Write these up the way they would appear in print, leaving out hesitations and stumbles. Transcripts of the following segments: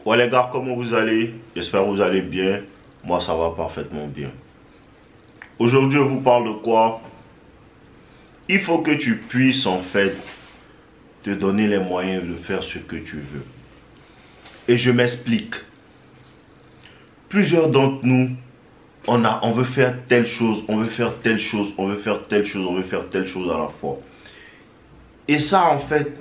Ouais les gars, comment vous allez? J'espère que vous allez bien. Moi ça va parfaitement bien. Aujourd'hui je vous parle de quoi? Il faut que tu puisses en fait te donner les moyens de faire ce que tu veux. Et je m'explique. Plusieurs d'entre nous, on veut faire telle chose, on veut faire telle chose, on veut faire telle chose, on veut faire telle chose à la fois. Et ça en fait,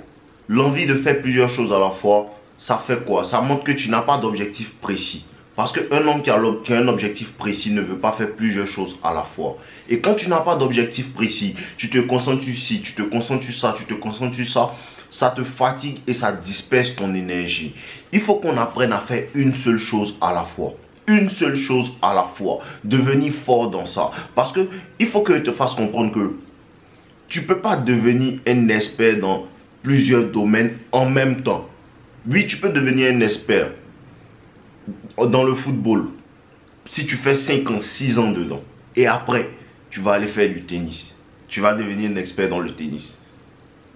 l'envie de faire plusieurs choses à la fois, ça fait quoi? Ça montre que tu n'as pas d'objectif précis. Parce qu'un homme qui a un objectif précis ne veut pas faire plusieurs choses à la fois. Et quand tu n'as pas d'objectif précis, tu te concentres ici, tu te concentres sur ça, tu te concentres sur ça, ça te fatigue et ça disperse ton énergie. Il faut qu'on apprenne à faire une seule chose à la fois. Une seule chose à la fois. Devenir fort dans ça. Parce que il faut que je te fasse comprendre que tu ne peux pas devenir un expert dans plusieurs domaines en même temps. Oui, tu peux devenir un expert dans le football si tu fais 5 ans, 6 ans dedans. Et après, tu vas aller faire du tennis. Tu vas devenir un expert dans le tennis.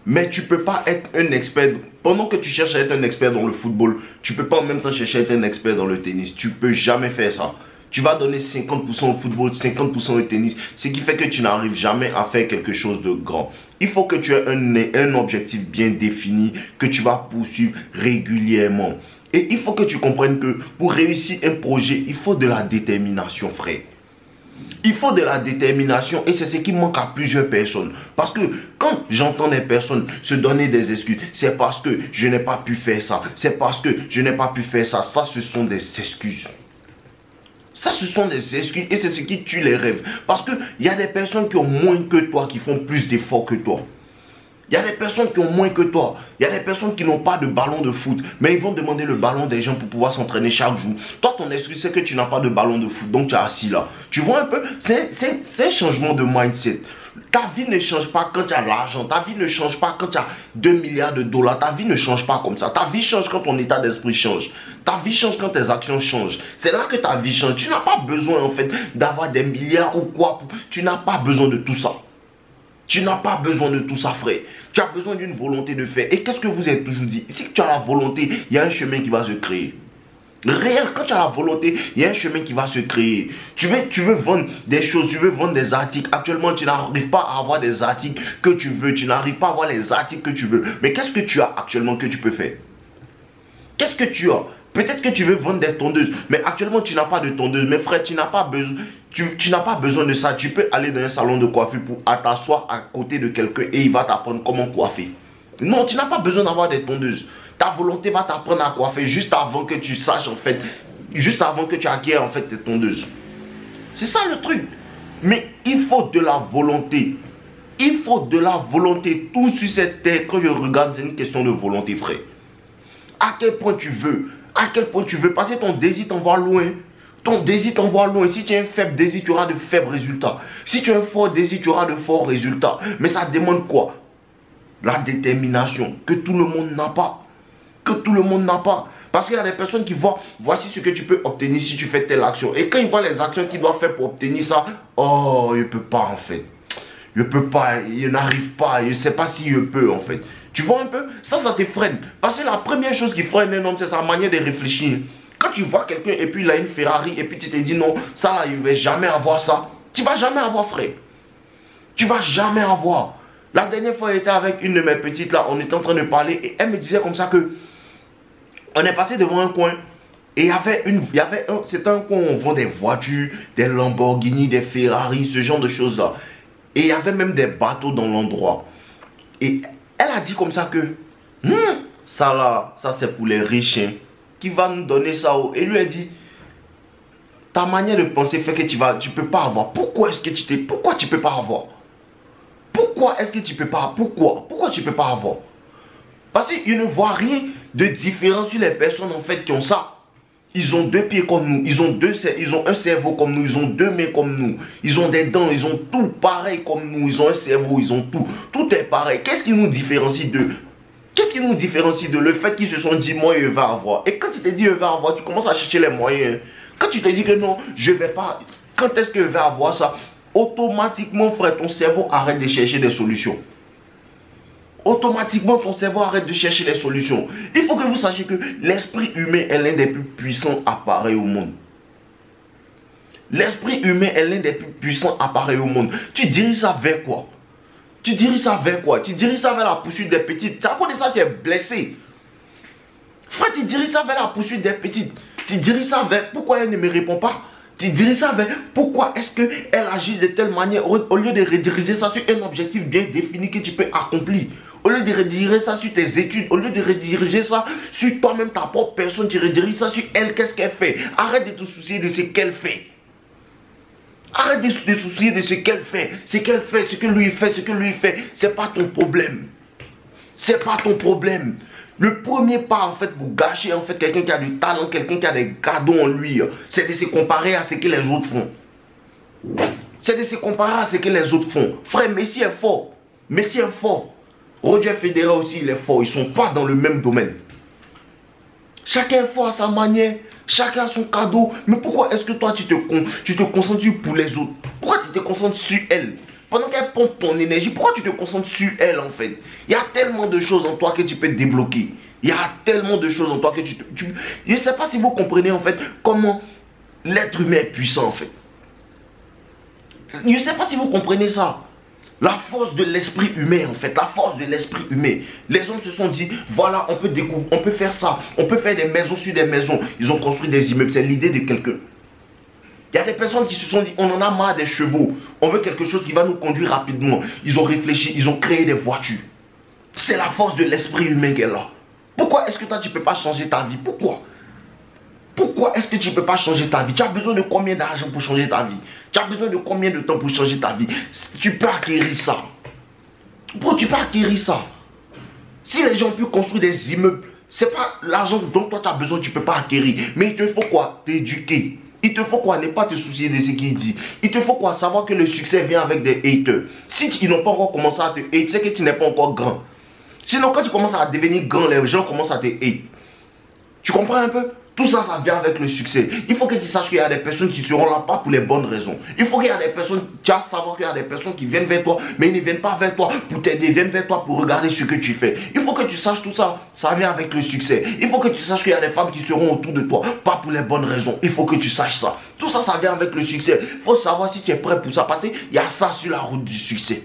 Mais tu ne peux pas être un expert. Pendant que tu cherches à être un expert dans le football, tu ne peux pas en même temps chercher à être un expert dans le tennis. Tu ne peux jamais faire ça. Tu vas donner 50% au football, 50% au tennis. Ce qui fait que tu n'arrives jamais à faire quelque chose de grand. Il faut que tu aies un objectif bien défini que tu vas poursuivre régulièrement. Et il faut que tu comprennes que pour réussir un projet, il faut de la détermination, frère. Il faut de la détermination et c'est ce qui manque à plusieurs personnes. Parce que quand j'entends des personnes se donner des excuses, c'est parce que je n'ai pas pu faire ça. C'est parce que je n'ai pas pu faire ça. Ça, ce sont des excuses. Ça, ce sont des excuses et c'est ce qui tue les rêves. Parce qu'il y a des personnes qui ont moins que toi, qui font plus d'efforts que toi. Il y a des personnes qui ont moins que toi. Il y a des personnes qui n'ont pas de ballon de foot. Mais ils vont demander le ballon des gens pour pouvoir s'entraîner chaque jour. Toi, ton excuse, c'est que tu n'as pas de ballon de foot. Donc, tu es assis là. Tu vois un peu? C'est un changement de mindset. Ta vie ne change pas quand tu as l'argent. Ta vie ne change pas quand tu as 2 milliards de dollars. Ta vie ne change pas comme ça. Ta vie change quand ton état d'esprit change. Ta vie change quand tes actions changent. C'est là que ta vie change. Tu n'as pas besoin en fait d'avoir des milliards ou quoi. Tu n'as pas besoin de tout ça. Tu n'as pas besoin de tout ça, frère. Tu as besoin d'une volonté de faire. Et qu'est-ce que vous avez toujours dit? Si tu as la volonté, il y a un chemin qui va se créer. Réel, quand tu as la volonté, il y a un chemin qui va se créer. Tu veux vendre des choses, tu veux vendre des articles. Actuellement, tu n'arrives pas à avoir des articles que tu veux. Tu n'arrives pas à avoir les articles que tu veux. Mais qu'est-ce que tu as actuellement que tu peux faire? Qu'est-ce que tu as? Peut-être que tu veux vendre des tondeuses, mais actuellement tu n'as pas de tondeuse. Mais frère, tu n'as pas besoin, tu n'as pas besoin de ça. Tu peux aller dans un salon de coiffure pour t'asseoir à côté de quelqu'un et il va t'apprendre comment coiffer. Non, tu n'as pas besoin d'avoir des tondeuses. Ta volonté va t'apprendre à coiffer juste avant que tu saches en fait, juste avant que tu acquiers en fait tes tondeuses. C'est ça le truc. Mais il faut de la volonté. Il faut de la volonté. Tout sur cette terre, quand je regarde, c'est une question de volonté, frère. À quel point tu veux? À quel point tu veux? Parce que ton désir t'envoie loin. Ton désir t'envoie loin. Si tu as un faible désir, tu auras de faibles résultats. Si tu as un fort désir, tu auras de forts résultats. Mais ça demande quoi? La détermination que tout le monde n'a pas. Que tout le monde n'a pas. Parce qu'il y a des personnes qui voient, voici ce que tu peux obtenir si tu fais telle action. Et quand ils voient les actions qu'ils doivent faire pour obtenir ça, oh, je ne peux pas en fait. Je ne peux pas, je n'arrive pas, je ne sais pas si je peux en fait. Tu vois un peu? Ça te freine. Parce que la première chose qui freine un homme, c'est sa manière de réfléchir. Quand tu vois quelqu'un et puis il a une Ferrari et puis tu te dis non, ça là, je ne vais jamais avoir ça. Tu ne vas jamais avoir, frère. Tu ne vas jamais avoir. La dernière fois, j'étais avec une de mes petites là, on était en train de parler et elle me disait comme ça que on est passé devant un coin et c'était un coin où on vend des voitures, des Lamborghini, des Ferrari, ce genre de choses là. Et il y avait même des bateaux dans l'endroit. Et elle a dit comme ça que ça là, ça c'est pour les riches hein, qui va nous donner ça. Et lui a dit, ta manière de penser fait que tu peux pas avoir. Pourquoi est-ce que pourquoi tu peux pas avoir? Pourquoi est-ce que tu peux pas? Pourquoi tu peux pas avoir? Parce qu'ils ne voient rien de différent sur les personnes en fait qui ont ça. Ils ont 2 pieds comme nous, ils ont un cerveau comme nous, ils ont 2 mains comme nous, ils ont des dents, ils ont tout pareil comme nous, ils ont un cerveau, ils ont tout. Tout est pareil. Qu'est-ce qui nous différencie d'eux? Qu'est-ce qui nous différencie de le fait qu'ils se sont dit moi je vais avoir? Et quand tu te dis je vais avoir, tu commences à chercher les moyens. Quand tu te dis que non, je vais pas, quand est-ce que je vais avoir ça? Automatiquement frère, ton cerveau arrête de chercher des solutions. automatiquement ton cerveau arrête de chercher les solutions. Il faut que vous sachiez que l'esprit humain est l'un des plus puissants appareils au monde. L'esprit humain est l'un des plus puissants appareils au monde. Tu diriges ça vers quoi? Tu diriges ça vers quoi? Tu diriges ça vers la poursuite des petites. À cause de ça, tu es blessé. Frère, tu diriges ça vers la poursuite des petites. Tu diriges ça vers pourquoi elle ne me répond pas. Tu diriges ça vers pourquoi est-ce qu'elle agit de telle manière au lieu de rediriger ça sur un objectif bien défini que tu peux accomplir. Au lieu de rediriger ça sur tes études, au lieu de rediriger ça sur toi-même, ta propre personne, tu rediriges ça sur elle, qu'est-ce qu'elle fait. Arrête de te soucier de ce qu'elle fait. Arrête de te soucier de ce qu'elle fait. Ce qu'elle fait, ce que lui fait, ce que lui fait. C'est pas ton problème. C'est pas ton problème. Le premier pas en fait pour gâcher en fait quelqu'un qui a du talent, quelqu'un qui a des cadeaux en lui, c'est de se comparer à ce que les autres font. C'est de se comparer à ce que les autres font. Frère, Messi est fort. Messi est fort. Roger Federer aussi, il est fort. Ils ne sont pas dans le même domaine. Chacun est fort à sa manière. Chacun a son cadeau. Mais pourquoi est-ce que toi, tu te concentres pour les autres? Pourquoi tu te concentres sur elle? Pendant qu'elle pompe ton énergie, pourquoi tu te concentres sur elle en fait? Il y a tellement de choses en toi que tu peux débloquer. Il y a tellement de choses en toi que je ne sais pas si vous comprenez en fait comment l'être humain est puissant en fait. Je ne sais pas si vous comprenez ça. La force de l'esprit humain en fait, la force de l'esprit humain. Les hommes se sont dit, voilà, on peut découvrir, on peut faire ça, on peut faire des maisons sur des maisons. Ils ont construit des immeubles, c'est l'idée de quelqu'un. Il y a des personnes qui se sont dit, on en a marre des chevaux, on veut quelque chose qui va nous conduire rapidement. Ils ont réfléchi, ils ont créé des voitures. C'est la force de l'esprit humain qui est là. Pourquoi est-ce que toi tu ne peux pas changer ta vie? Pourquoi? Pourquoi est-ce que tu ne peux pas changer ta vie? Tu as besoin de combien d'argent pour changer ta vie? Tu as besoin de combien de temps pour changer ta vie? Tu peux acquérir ça. Bon, tu peux acquérir ça. Si les gens ont pu construire des immeubles, ce n'est pas l'argent dont toi tu as besoin, tu ne peux pas acquérir. Mais il te faut quoi? T'éduquer. Il te faut quoi? Ne pas te soucier de ce qu'il dit. Il te faut quoi? Savoir que le succès vient avec des haters. Si ils n'ont pas encore commencé à te hate, c'est que tu n'es pas encore grand. Sinon, quand tu commences à devenir grand, les gens commencent à te hate. Tu comprends un peu? Tout ça, ça vient avec le succès. Il faut que tu saches qu'il y a des personnes qui seront là pas pour les bonnes raisons. Il faut qu'il y a des personnes, tu as savoir qu'il y a des personnes qui viennent vers toi, mais ils ne viennent pas vers toi pour t'aider, ils viennent vers toi pour regarder ce que tu fais. Il faut que tu saches tout ça, ça vient avec le succès. Il faut que tu saches qu'il y a des femmes qui seront autour de toi, pas pour les bonnes raisons. Il faut que tu saches ça. Tout ça, ça vient avec le succès. Il faut savoir si tu es prêt pour ça, parce qu'il y a ça sur la route du succès.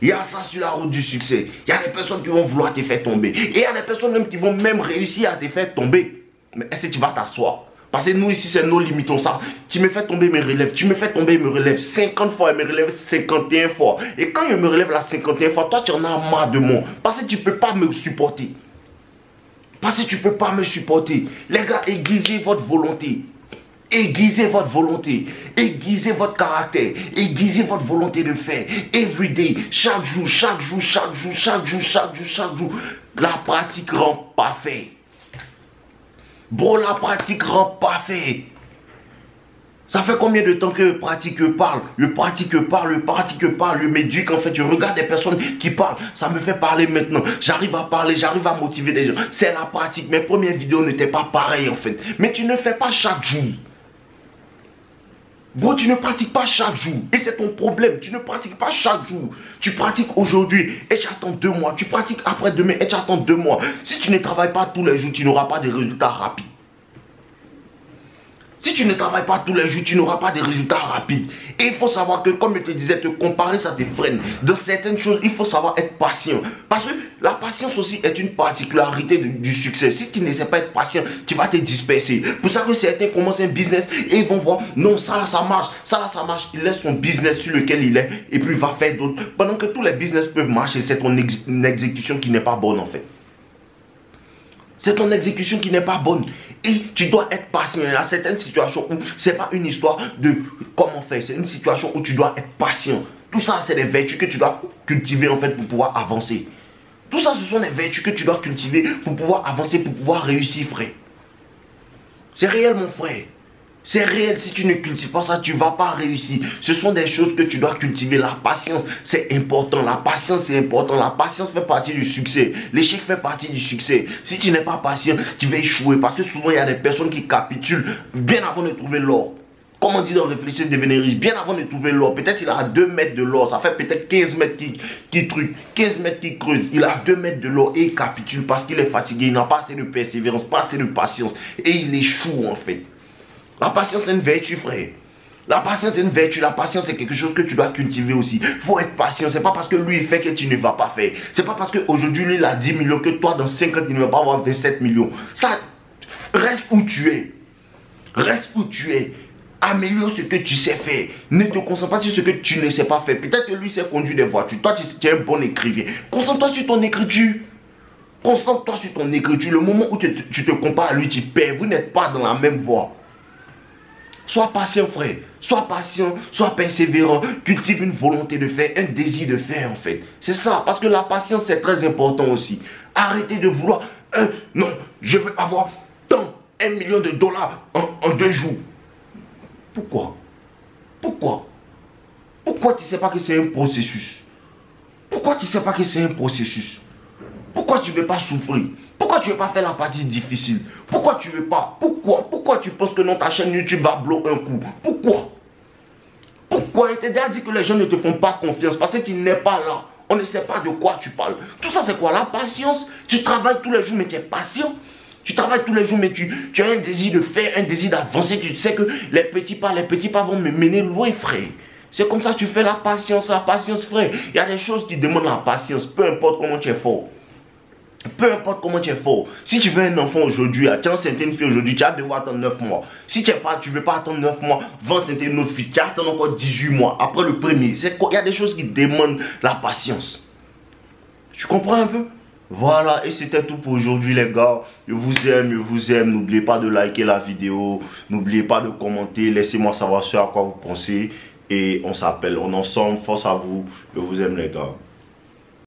Il y a ça sur la route du succès. Il y a des personnes qui vont vouloir te faire tomber. Et il y a des personnes même qui vont même réussir à te faire tomber. Mais est-ce que tu vas t'asseoir? Parce que nous ici, c'est nos limitons ça. Tu me fais tomber, me relève. Tu me fais tomber, me relève. 50 fois, il me relève 51 fois. Et quand il me relève la 51 fois, toi, tu en as marre de moi. Parce que tu ne peux pas me supporter. Parce que tu ne peux pas me supporter. Les gars, aiguisez votre volonté. Aiguisez votre volonté. Aiguisez votre caractère. Aiguisez votre volonté de faire. Every day. Chaque jour, chaque jour, chaque jour, chaque jour, chaque jour, chaque jour. La pratique rend parfait. Bro, la pratique rend parfait. Ça fait combien de temps que le pratique parle? Le pratique parle, le pratique parle, le m'éduque en fait. Je regarde des personnes qui parlent. Ça me fait parler maintenant. J'arrive à parler, j'arrive à motiver des gens. C'est la pratique. Mes premières vidéos n'étaient pas pareilles en fait. Mais tu ne fais pas chaque jour. Bon, tu ne pratiques pas chaque jour. Et c'est ton problème. Tu ne pratiques pas chaque jour. Tu pratiques aujourd'hui et tu attends 2 mois. Tu pratiques après-demain et tu attends 2 mois. Si tu ne travailles pas tous les jours, tu n'auras pas de résultats rapides. Si tu ne travailles pas tous les jours, tu n'auras pas de résultats rapides. Et il faut savoir que, comme je te disais, te comparer, ça te freine. Dans certaines choses, il faut savoir être patient. Parce que la patience aussi est une particularité du succès. Si tu ne sais pas être patient, tu vas te disperser. Pour ça que certains commencent un business et ils vont voir, non, ça là, ça marche. Ça là, ça marche. Il laisse son business sur lequel il est et puis il va faire d'autres. Pendant que tous les business peuvent marcher, c'est ton exécution qui n'est pas bonne en fait. C'est ton exécution qui n'est pas bonne. Et tu dois être patient. Il y a certaines situations où ce n'est pas une histoire de comment faire. C'est une situation où tu dois être patient. Tout ça, c'est des vertus que tu dois cultiver en fait pour pouvoir avancer. Tout ça, ce sont des vertus que tu dois cultiver pour pouvoir avancer, pour pouvoir réussir, frère. C'est réel, mon frère. C'est réel, si tu ne cultives pas ça, tu ne vas pas réussir. Ce sont des choses que tu dois cultiver. La patience, c'est important. La patience, c'est important. La patience fait partie du succès. L'échec fait partie du succès. Si tu n'es pas patient, tu vas échouer. Parce que souvent, il y a des personnes qui capitulent bien avant de trouver l'or. Comme on dit dans Réfléchir, devenir riche, bien avant de trouver l'or, peut-être il a à 2 mètres de l'or, ça fait peut-être 15 mètres qui truc, 15 mètres qui creuse, il a 2 mètres de l'or et il capitule parce qu'il est fatigué, il n'a pas assez de persévérance, pas assez de patience et il échoue en fait. La patience c'est une vertu frère. La patience est une vertu, la patience c'est quelque chose que tu dois cultiver aussi. Il faut être patient, c'est pas parce que lui il fait que tu ne vas pas faire. C'est pas parce qu'aujourd'hui lui il a 10 millions que toi dans 5 ans tu ne vas pas avoir 27 millions. Ça, reste où tu es. Reste où tu es. Améliore ce que tu sais faire. Ne te concentre pas sur ce que tu ne sais pas faire. Peut-être que lui sait conduire des voitures. Toi, tu es un bon écrivain. Concentre-toi sur ton écriture. Concentre-toi sur ton écriture. Le moment où tu te compares à lui, tu perds. Vous n'êtes pas dans la même voie. Sois patient, frère. Sois patient, sois persévérant. Cultive une volonté de faire, un désir de faire, en fait. C'est ça. Parce que la patience, c'est très important aussi. Arrêtez de vouloir... non, je veux avoir tant, 1 million de dollars en 2 jours. Pourquoi? Pourquoi? Pourquoi tu ne sais pas que c'est un processus? Pourquoi tu ne sais pas que c'est un processus? Pourquoi tu ne veux pas souffrir? Pourquoi tu ne veux pas faire la partie difficile? Pourquoi tu ne veux pas? Pourquoi tu penses que non, ta chaîne YouTube va bloquer un coup? Pourquoi? Pourquoi? Il t'a déjà dit que les gens ne te font pas confiance parce que tu n'es pas là. On ne sait pas de quoi tu parles. Tout ça, c'est quoi? La patience. Tu travailles tous les jours, mais tu es patient. Tu travailles tous les jours, mais tu as un désir de faire, un désir d'avancer. Tu sais que les petits pas vont me mener loin, frère. C'est comme ça que tu fais la patience, frère. Il y a des choses qui demandent la patience, peu importe comment tu es fort. Peu importe comment tu es fort. Si tu veux un enfant aujourd'hui, tu as enceinte une fille aujourd'hui, tu vas devoir attendre 9 mois. Si tu ne veux pas attendre 9 mois, va enceinte une autre fille, tu vas attendre encore 18 mois après le premier. Il y a des choses qui demandent la patience. Tu comprends un peu? Voilà, et c'était tout pour aujourd'hui les gars. Je vous aime. N'oubliez pas de liker la vidéo. N'oubliez pas de commenter. Laissez-moi savoir ce à quoi vous pensez. Et on s'appelle. On est ensemble. Force à vous. Je vous aime les gars.